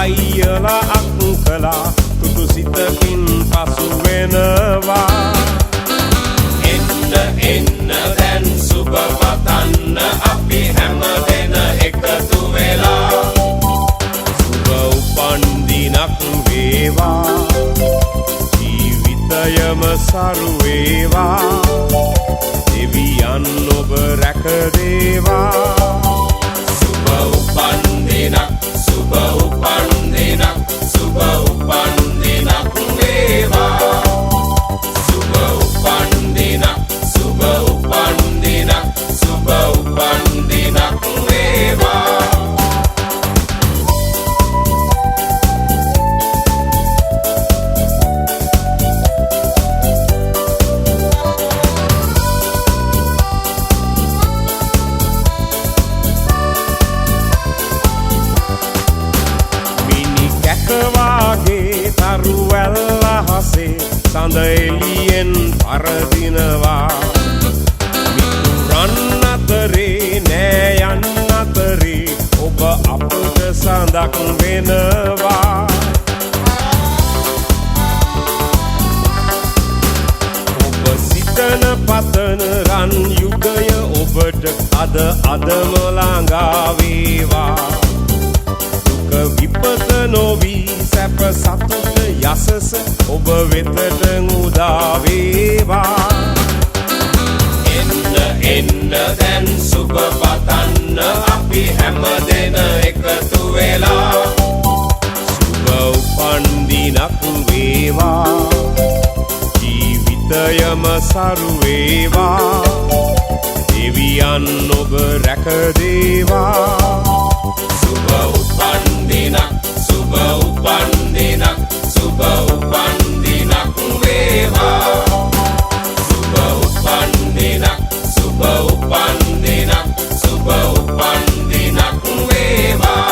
අයියලා අක් කළා තුතු සිතකින් පසු වෙනවා එන්න එන්න දැන් සුබ පතන්න අපි හැම දෙන එකතු වෙලා සුබ උපන් දිනක් වේවා ජීවිතයම සරු වේවා දෙවියන් ඔබ රැක දේවා සුබ උපන් දිනක් සුබ උපන් දිනක් සුබ උපන් දිනක් වේවා සුබ උපන් දිනක් සුබ උපන් දිනක් සුබ උපන් දිනක් වේවා කවාගේ තරුවැල්ල හසේ සඳ එළියෙන් පරදිනවා මිතුරන් අතරේ නෑ යන්න අතරේ ඔබ අපට සඳක් වෙනවා ඔබ සිතන පතන රන් යුගය ඔබට අදම ළඟා වේවා විපත නොවී සැප සතුට යසස ඔබ වෙතට උදා වේවා එන්න එන්න දැන් සුබ පතන්න අපි හැම දෙන එකතු වෙලා සුබ උපන් දිනක් වේවා ජීවිතයම සරු වේවා දෙවියන් ඔබ රැක දේවා සුබ උපන් දිනක් සුබ උපන් දිනක් සුබ උපන් දිනක් වේවා සුබ උපන් දිනක් සුබ උපන් දිනක් සුබ උපන් දිනක් වේවා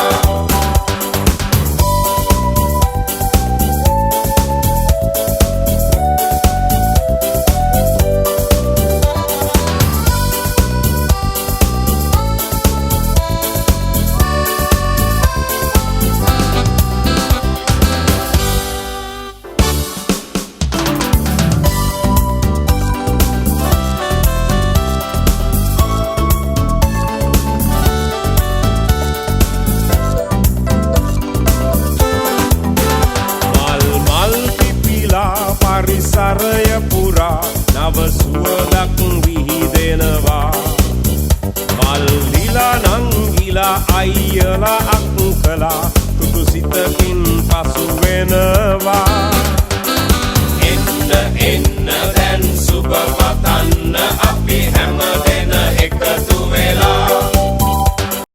පරිසරය පුරා නව සුවඳක් විහිදෙනවා මල් දීලා නංගිලා අයියලා අක් කළා තුතු සිතකින් පසු වෙනවා